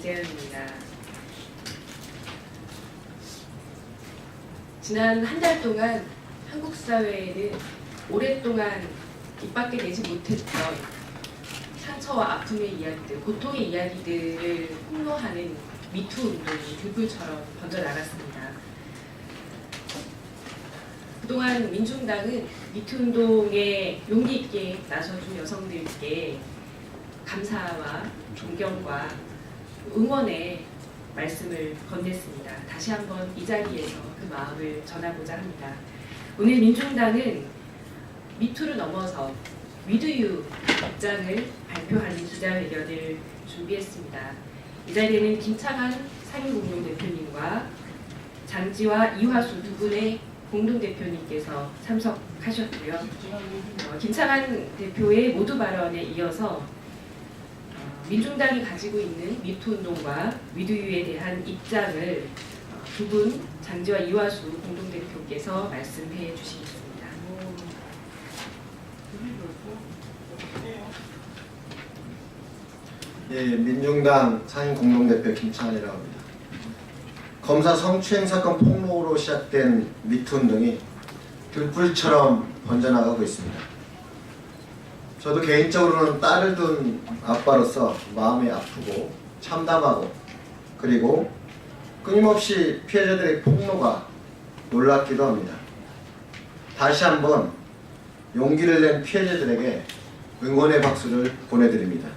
이재현입니다. 지난 한 달 동안 한국 사회에는 오랫동안 입 밖에 내지 못했던 상처와 아픔의 이야기들, 고통의 이야기들을 폭로하는 미투 운동이 불불처럼 번져나갔습니다. 그동안 민중당은 미투 운동에 용기 있게 나서준 여성들께 감사와 존경과 응원의 말씀을 건넸습니다. 다시 한번 이 자리에서 그 마음을 전하고자 합니다. 오늘 민중당은 미투를 넘어서 위드유 입장을 발표하는 기자회견을 준비했습니다. 이 자리에는 김창한 상임공동대표님과 장지와 이화수 두 분의 공동대표님께서 참석하셨고요. 김창한 대표의 모두 발언에 이어서 민중당이 가지고 있는 미투운동과 위드유에 대한 입장을 두 분 장지와 이화수 공동대표께서 말씀해 주시겠습니다. 예, 민중당 상임 공동대표 김창환이라고 합니다. 검사 성추행 사건 폭로로 시작된 미투 운동이 들불처럼 번져나가고 있습니다. 저도 개인적으로는 딸을 둔 아빠로서 마음이 아프고 참담하고 그리고 끊임없이 피해자들의 폭로가 놀랍기도 합니다. 다시 한번 용기를 낸 피해자들에게 응원의 박수를 보내드립니다.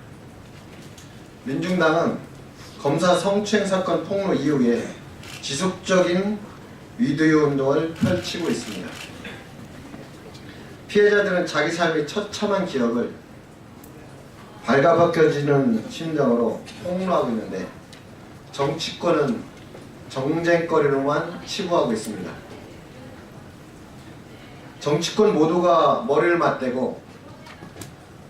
민중당은 검사 성추행 사건 폭로 이후에 지속적인 위드유 운동을 펼치고 있습니다. 피해자들은 자기 삶의 처참한 기억을 발가벗겨지는 심정으로 폭로하고 있는데 정치권은 정쟁거리로만 치부하고 있습니다. 정치권 모두가 머리를 맞대고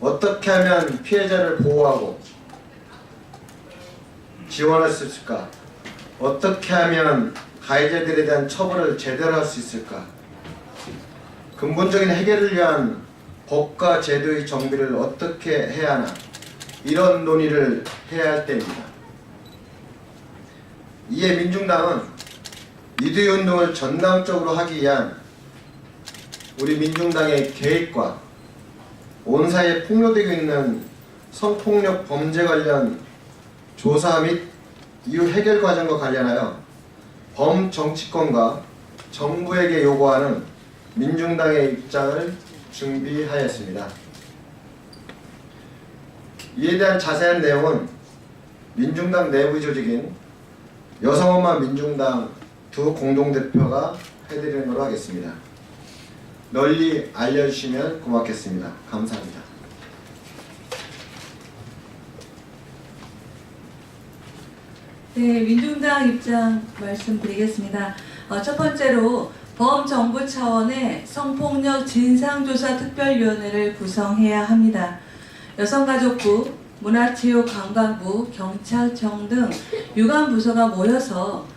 어떻게 하면 피해자를 보호하고 지원할 수 있을까? 어떻게 하면 가해자들에 대한 처벌을 제대로 할 수 있을까? 근본적인 해결을 위한 법과 제도의 정비를 어떻게 해야 하나? 이런 논의를 해야 할 때입니다. 이에 민중당은 위드유 운동을 전당적으로 하기 위한 우리 민중당의 계획과 온 사회에 폭로되고 있는 성폭력 범죄 관련 조사 및 이후 해결 과정과 관련하여 범정치권과 정부에게 요구하는 민중당의 입장을 준비하였습니다. 이에 대한 자세한 내용은 민중당 내부 조직인 여성엄마 민중당 두 공동대표가 해드리는 것으로 하겠습니다. 널리 알려주시면 고맙겠습니다. 감사합니다. 네, 민중당 입장 말씀드리겠습니다. 첫 번째로 범정부 차원의 성폭력 진상조사특별위원회를 구성해야 합니다. 여성가족부, 문화체육관광부, 경찰청 등 유관 부서가 모여서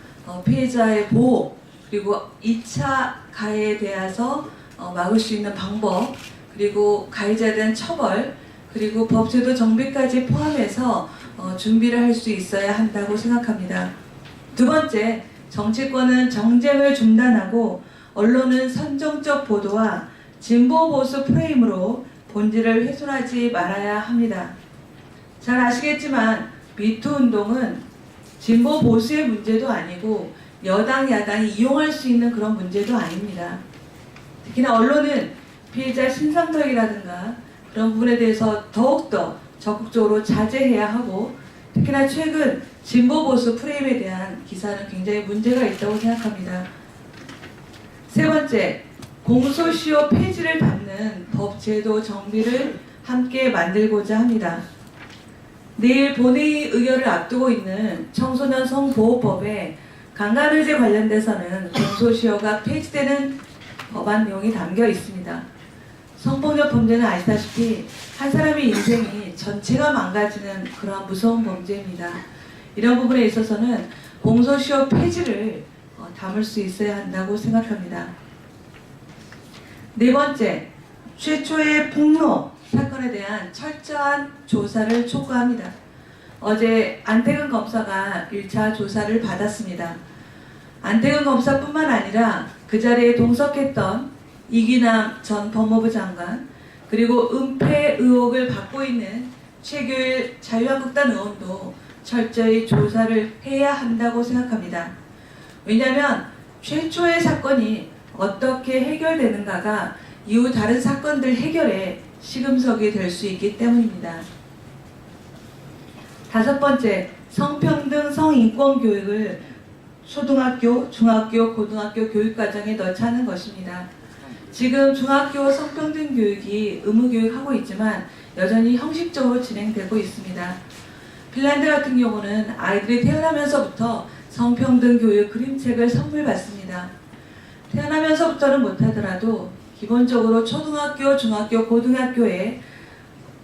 피해자의 보호 그리고 2차 가해에 대해서 막을 수 있는 방법 그리고 가해자에 대한 처벌 그리고 법제도 정비까지 포함해서 준비를 할 수 있어야 한다고 생각합니다. 두 번째, 정치권은 정쟁을 중단하고 언론은 선정적 보도와 진보 보수 프레임으로 본질을 훼손하지 말아야 합니다. 잘 아시겠지만 미투 운동은 진보 보수의 문제도 아니고 여당 야당이 이용할 수 있는 그런 문제도 아닙니다. 특히나 언론은 피해자 신상털기라든가 그런 부분에 대해서 더욱더 적극적으로 자제해야 하고 특히나 최근 진보 보수 프레임에 대한 기사는 굉장히 문제가 있다고 생각합니다. 세 번째, 공소시효 폐지를 담는 법 제도 정비를 함께 만들고자 합니다. 내일 본회의 의결을 앞두고 있는 청소년 성보호법에 강간의제 관련돼서는 공소시효가 폐지되는 법안 내용이 담겨 있습니다. 성폭력 범죄는 아시다시피 한 사람의 인생이 전체가 망가지는 그러한 무서운 범죄입니다. 이런 부분에 있어서는 공소시효 폐지를 담을 수 있어야 한다고 생각합니다. 네 번째, 최초의 폭로 사건에 대한 철저한 조사를 촉구합니다. 어제 안태근 검사가 1차 조사를 받았습니다. 안태근 검사뿐만 아니라 그 자리에 동석했던 이기남 전 법무부 장관, 그리고 은폐 의혹을 받고 있는 최규일 자유한국당 의원도 철저히 조사를 해야 한다고 생각합니다. 왜냐하면 최초의 사건이 어떻게 해결되는가가 이후 다른 사건들 해결에 시금석이 될 수 있기 때문입니다. 다섯 번째, 성평등 성인권 교육을 초등학교, 중학교, 고등학교 교육과정에 넣자는 것입니다. 지금 중학교 성평등 교육이 의무교육하고 있지만 여전히 형식적으로 진행되고 있습니다. 핀란드 같은 경우는 아이들이 태어나면서부터 성평등 교육 그림책을 선물 받습니다. 태어나면서부터는 못하더라도 기본적으로 초등학교, 중학교, 고등학교에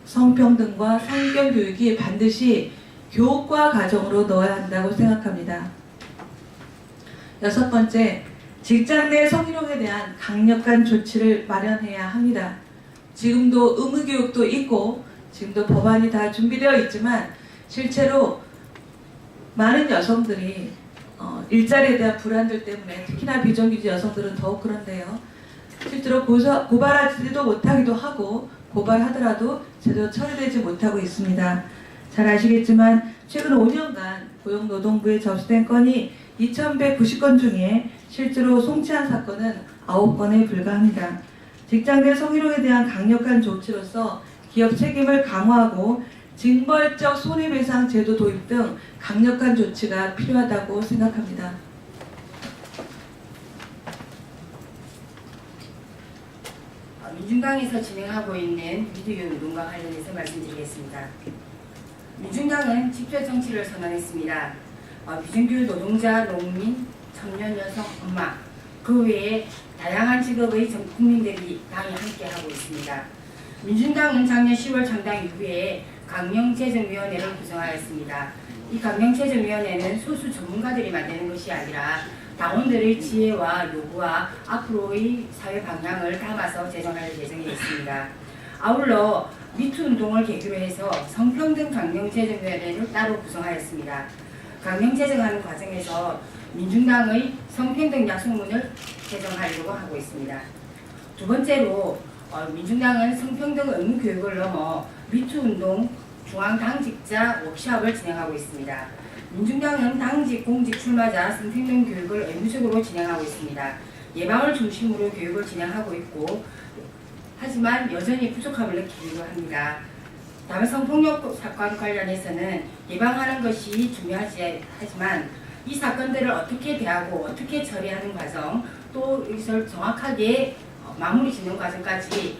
성평등과 성인권 교육이 반드시 교과 과정으로 넣어야 한다고 생각합니다. 여섯 번째, 직장 내 성희롱에 대한 강력한 조치를 마련해야 합니다. 지금도 의무교육도 있고 지금도 법안이 다 준비되어 있지만 실제로 많은 여성들이 일자리에 대한 불안들 때문에 특히나 비정규직 여성들은 더욱 그런데요. 실제로 고발하지도 못하기도 하고 고발하더라도 제대로 처리되지 못하고 있습니다. 잘 아시겠지만 최근 5년간 고용노동부에 접수된 건이 2190건 중에 실제로 송치한 사건은 9건에 불과합니다. 직장 내 성희롱에 대한 강력한 조치로서 기업 책임을 강화하고 징벌적 손해배상 제도 도입 등 강력한 조치가 필요하다고 생각합니다. 민중당에서 진행하고 있는 미디어 운동과 관련해서 말씀드리겠습니다. 민중당은 직접 정치를 선언했습니다. 비정규 노동자, 농민, 청년 여성, 엄마, 그 외에 다양한 직업의 전 국민들이 당에 함께하고 있습니다. 민중당은 작년 10월 창당 이후에 강령재정위원회를 구성하였습니다. 이 강령재정위원회는 소수 전문가들이 만드는 것이 아니라 당원들의 지혜와 요구와 앞으로의 사회 방향을 담아서 제정할 예정에 있습니다. 아울러 미투 운동을 계기로 해서 성평등 강령재정위원회를 따로 구성하였습니다. 강령재정하는 과정에서 민중당의 성평등 약속문을 제정하려고 하고 있습니다. 두 번째로 민중당은 성평등 의무교육을 넘어 미투 운동 중앙당직자 워크숍을 진행하고 있습니다. 민중당은 당직, 공직 출마자 성평등 교육을 의무적으로 진행하고 있습니다. 예방을 중심으로 교육을 진행하고 있고 하지만 여전히 부족함을 느끼기도 합니다. 다만 성폭력 사건 관련해서는 예방하는 것이 중요하지 하지만 이 사건들을 어떻게 대하고 어떻게 처리하는 과정 또 이것을 정확하게 마무리 짓는 과정까지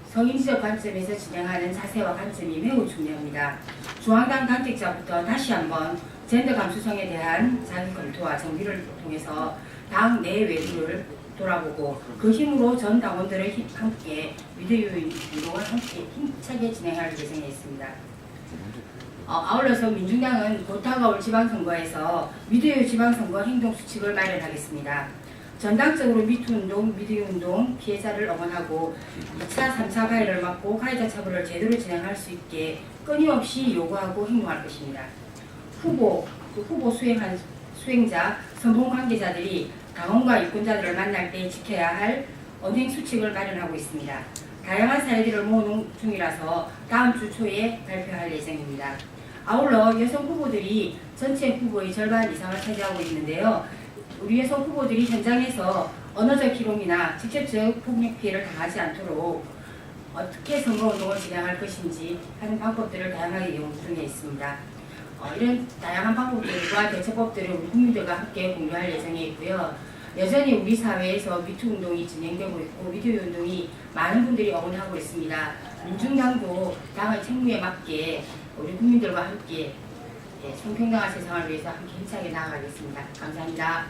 성인지적 관점에서 진행하는 자세와 관점이 매우 중요합니다. 중앙당 당직자부터 다시 한번 젠더 감수성에 대한 자기 검토와 정비를 통해서 당 내외부를 돌아보고 그 힘으로 전 당원들의 함께 미디어 운동을 함께 힘차게 진행할 예정에 있습니다. 아울러서 민중당은 곧 다가올 지방선거에서 미디어 지방선거 행동수칙을 마련하겠습니다. 전당적으로 미투운동, 미디어운동 피해자를 응원하고 2차, 3차 가해를 막고 가해자 처벌을 제대로 진행할 수 있게 끊임없이 요구하고 행동할 것입니다. 후보 수행자, 선봉 관계자들이 당원과 유권자들을 만날 때 지켜야 할 언행 수칙을 마련하고 있습니다. 다양한 사례들을 모으는 중이라서 다음 주 초에 발표할 예정입니다. 아울러 여성 후보들이 전체 후보의 절반 이상을 차지하고 있는데요. 우리 여성 후보들이 현장에서 언어적 희롱이나 직접적 폭력 피해를 당하지 않도록 어떻게 선거운동을 진행할 것인지 하는 방법들을 다양하게 연구 중에 있습니다. 이런 다양한 방법들과 대처법들을 우리 국민들과 함께 공유할 예정에 있고요. 여전히 우리 사회에서 미투 운동이 진행되고 있고 미디어 운동이 많은 분들이 응원하고 있습니다. 민중당도 당의 책무에 맞게 우리 국민들과 함께 성평등한 세상을 위해서 함께 힘차게 나아가겠습니다. 감사합니다.